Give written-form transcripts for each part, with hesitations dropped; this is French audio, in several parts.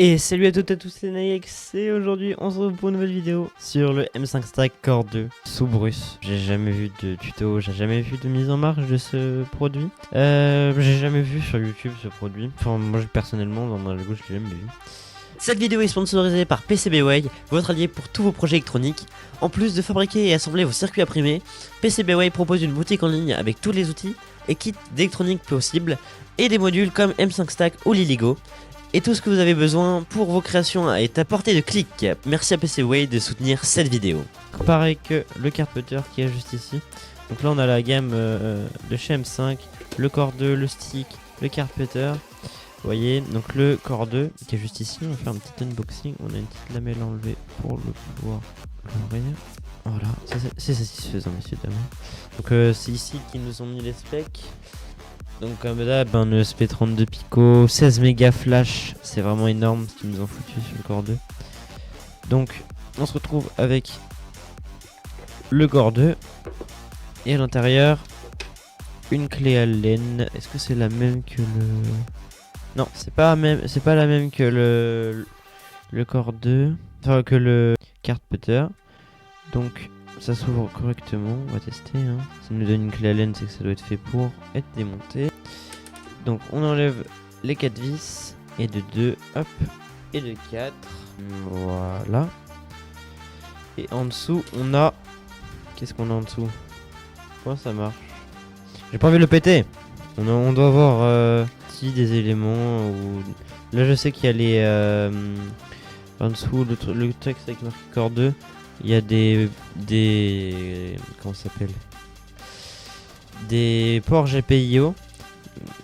Et salut à toutes et à tous, c'est Naïx et aujourd'hui on se retrouve pour une nouvelle vidéo sur le M5 Stack Core 2 sous Bruce. J'ai jamais vu de tuto, j'ai jamais vu de mise en marche de ce produit. J'ai jamais vu sur YouTube ce produit. Enfin moi personnellement dans ma gauche je l'ai jamais vu. Cette vidéo est sponsorisée par PCBWay, votre allié pour tous vos projets électroniques. En plus de fabriquer et assembler vos circuits imprimés, PCBWay propose une boutique en ligne avec tous les outils et kits d'électronique possibles et des modules comme M5 Stack ou Liligo. Et tout ce que vous avez besoin pour vos créations est à portée de clic. Merci à PCBWay de soutenir cette vidéo. Pareil que le carte-putter qui est juste ici. Donc là on a la gamme de chez M5, le Core 2, le stick, le carte-putter. Vous voyez, donc le Core 2 qui est juste ici, on va faire un petit unboxing. On a une petite lamelle enlevée pour le pouvoir l'ouvrir. Voilà, c'est satisfaisant messieurs dames. Donc c'est ici qu'ils nous ont mis les specs. Donc comme d'hab, un ESP32 Pico, 16 mégas flash, c'est vraiment énorme ce qu'ils nous ont foutu sur le Core 2. Donc on se retrouve avec le Core 2 et à l'intérieur une clé Allen. Est-ce que c'est la même que le... Non, c'est pas la même que le Core 2, enfin que le carte putter. Donc ça s'ouvre correctement, on va tester hein. Ça nous donne une clé Allen, c'est que ça doit être fait pour être démonté. Donc on enlève les 4 vis, et de 2, hop, et de 4, voilà. Et en dessous on a... Qu'est-ce qu'on a en dessous? Comment ça marche? J'ai pas envie de le péter. On doit avoir des éléments, ou... Là je sais qu'il y a les... en dessous, le texte avec marqué Core 2. Il y a des comment ça s'appelle, des ports GPIO.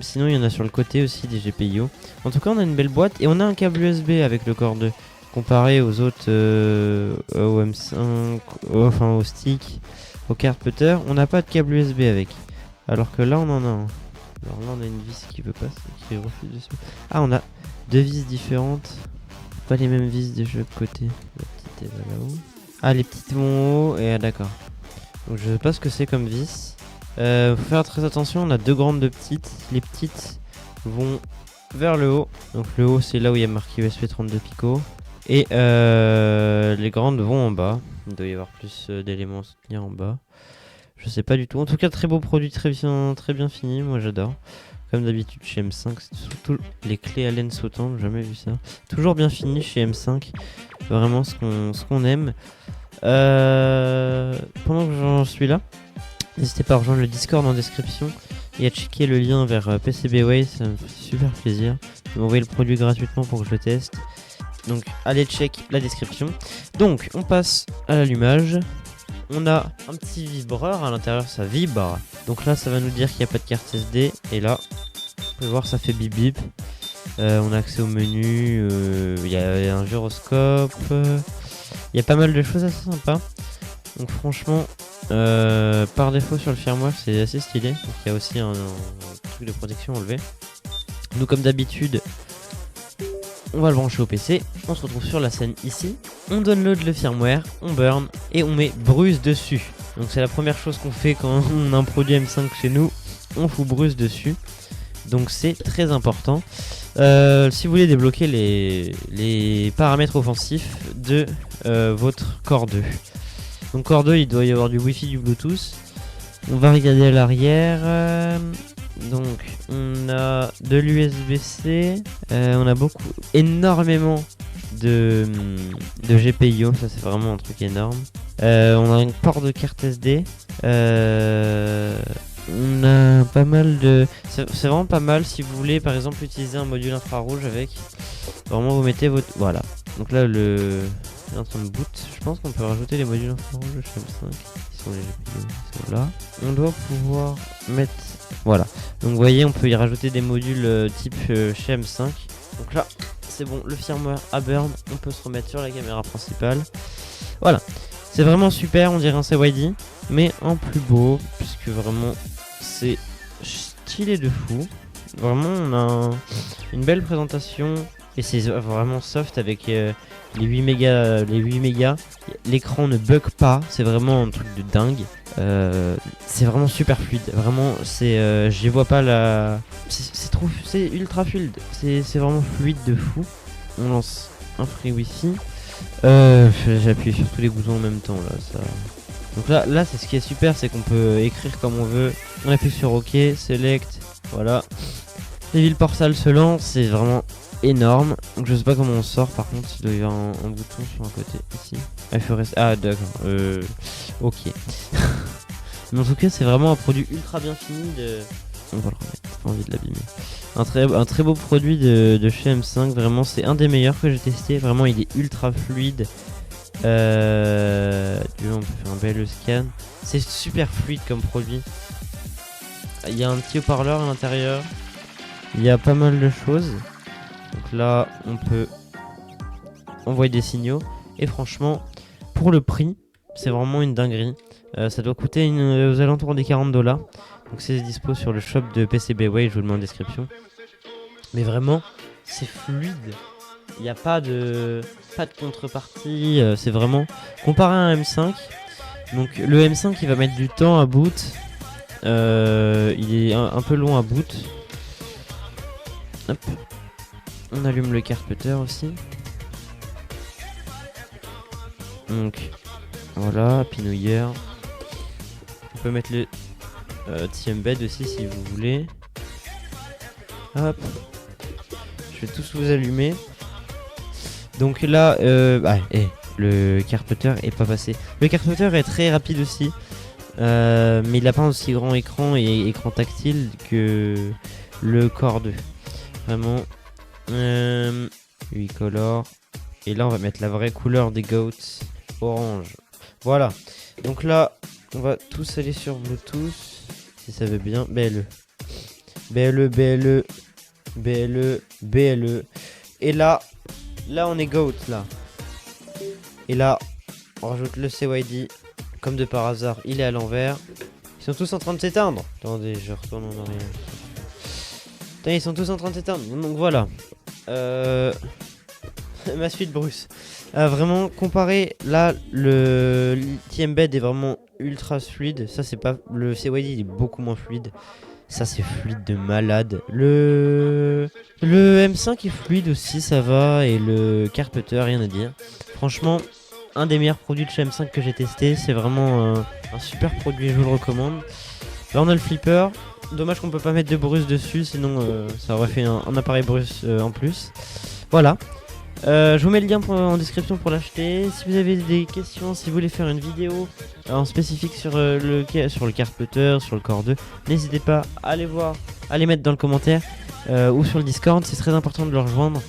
Sinon il y en a sur le côté aussi des GPIO. En tout cas on a une belle boîte et on a un câble USB avec le Core 2. Comparé aux autres au M5, enfin au stick, au carte putter, on n'a pas de câble USB avec. Alors que là on en a un. Alors là on a une vis qui veut pas, qui refuse de se... Ah on a deux vis différentes. Pas les mêmes vis de chaque côté. La petite est là-haut. Ah les petites vont haut et d'accord. Donc je sais pas ce que c'est comme vis. Faut faire très attention, on a deux grandes, deux petites. Les petites vont vers le haut. Donc le haut c'est là où il y a marqué ESP32 Pico. Et les grandes vont en bas. Il doit y avoir plus d'éléments à soutenir en bas. Je sais pas du tout. En tout cas très beau produit, très bien fini, moi j'adore. Comme d'habitude chez M5, c'est surtout les clés Allen sautantes, jamais vu ça. Toujours bien fini chez M5, vraiment ce qu'on aime. Pendant que j'en suis là, n'hésitez pas à rejoindre le Discord en description et à checker le lien vers PCBWay, ça me fait super plaisir. Ils m'ont envoyé le produit gratuitement pour que je le teste. Donc allez check la description. Donc on passe à l'allumage. On a un petit vibreur à l'intérieur, ça vibre. Donc là ça va nous dire qu'il n'y a pas de carte SD. Et là, vous pouvez voir ça fait bip bip. On a accès au menu, il y a un gyroscope. Il y a pas mal de choses assez sympas. Donc franchement, par défaut sur le firmware c'est assez stylé. Donc il y a aussi un truc de protection enlevé. Nous comme d'habitude, on va le brancher au PC, on se retrouve sur la scène ici, on download le firmware, on burn et on met Bruce dessus. Donc c'est la première chose qu'on fait quand on a un produit M5 chez nous, on fout Bruce dessus. Donc c'est très important. Si vous voulez débloquer les paramètres offensifs de votre Core 2. Donc Core 2 il doit y avoir du Wi-Fi, du Bluetooth. On va regarder à l'arrière. Donc on a de l'USB-C, on a énormément de GPIO, ça c'est vraiment un truc énorme. On a une port de carte SD, on a pas mal de... C'est vraiment pas mal si vous voulez par exemple utiliser un module infrarouge avec. Vraiment vous mettez votre... Voilà. Donc là le... est en train de boot. Je pense qu'on peut rajouter les modules infrarouges chez M5. Qui sont les GPIO, ils sont là. On doit pouvoir mettre... Voilà. Donc vous voyez on peut y rajouter des modules type chez M5. Donc là c'est bon, le firmware a burn. On peut se remettre sur la caméra principale. Voilà. C'est vraiment super, on dirait un CYD, mais en plus beau, puisque vraiment c'est stylé de fou. Vraiment on a une belle présentation et c'est vraiment soft avec les 8 mégas. L'écran ne bug pas, c'est vraiment un truc de dingue. C'est vraiment super fluide, vraiment c'est je vois pas la... c'est ultra fluide, c'est vraiment fluide de fou. on lance un free wifi. J'appuie sur tous les boutons en même temps là, ça. Donc là c'est ce qui est super, c'est qu'on peut écrire comme on veut. On appuie sur OK, select, voilà. Les villes portales se lancent, c'est vraiment énorme. Donc je sais pas comment on sort, par contre il doit y avoir un bouton sur un côté ici. Ah, il faut rester. Ah d'accord. OK. Mais en tout cas c'est vraiment un produit ultra bien fini de. On va le remettre, pas envie de l'abîmer. Un très beau produit de chez M5, vraiment c'est un des meilleurs que j'ai testé. Vraiment il est ultra fluide. On peut faire un bel scan. C'est super fluide comme produit. Il y a un petit haut-parleur à l'intérieur. Il y a pas mal de choses. Donc là, on peut envoyer des signaux. Et franchement, pour le prix, c'est vraiment une dinguerie. Ça doit coûter aux alentours des $40. Donc c'est dispo sur le shop de PCBWay, je vous le mets en description. Mais vraiment, c'est fluide. Il n'y a pas de contrepartie. C'est vraiment comparé à un M5. Donc le M5 il va mettre du temps à boot. Il est un peu long à boot. Hop. On allume le carpeter aussi. Donc voilà, Happy New Year. On peut mettre le TMBed aussi si vous voulez. Hop. Je vais tous vous allumer. Donc là, le carpeter est pas passé. Le carpeter est très rapide aussi. Mais il n'a pas un aussi grand écran et écran tactile que le Core 2. Vraiment. 8 colors. Et là, on va mettre la vraie couleur des goats. Orange. Voilà. Donc là, on va tous aller sur Bluetooth. Si ça veut bien. BLE. BLE, BLE. BLE, BLE. Et là, on est goat là. Et là, on rajoute le CYD. Comme de par hasard, il est à l'envers. Ils sont tous en train de s'éteindre. Attendez, je retourne en arrière. Putain, ils sont tous en train de s'éteindre. Donc voilà. Ma suite Bruce. Vraiment, comparé là, le TMBed est vraiment ultra fluide. Ça, c'est pas. Le CYD il est beaucoup moins fluide. Ça, c'est fluide de malade. Le M5 est fluide aussi, ça va. Et le Carpeter, rien à dire. Franchement, un des meilleurs produits de chez M5 que j'ai testé. C'est vraiment un super produit, je vous le recommande. Là, on a le flipper. Dommage qu'on peut pas mettre de Bruce dessus, sinon ça aurait fait un appareil Bruce en plus. Voilà. Je vous mets le lien en description pour l'acheter. Si vous avez des questions, si vous voulez faire une vidéo en spécifique sur le Carpeter, sur le Core 2, n'hésitez pas à les mettre dans le commentaire ou sur le Discord. C'est très important de le rejoindre.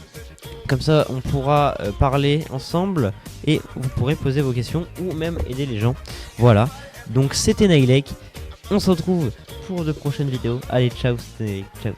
Comme ça, on pourra parler ensemble et vous pourrez poser vos questions ou même aider les gens. Voilà. Donc c'était Nailek. On se retrouve pour de prochaines vidéos. Allez, ciao, c'était Nailek. Ciao.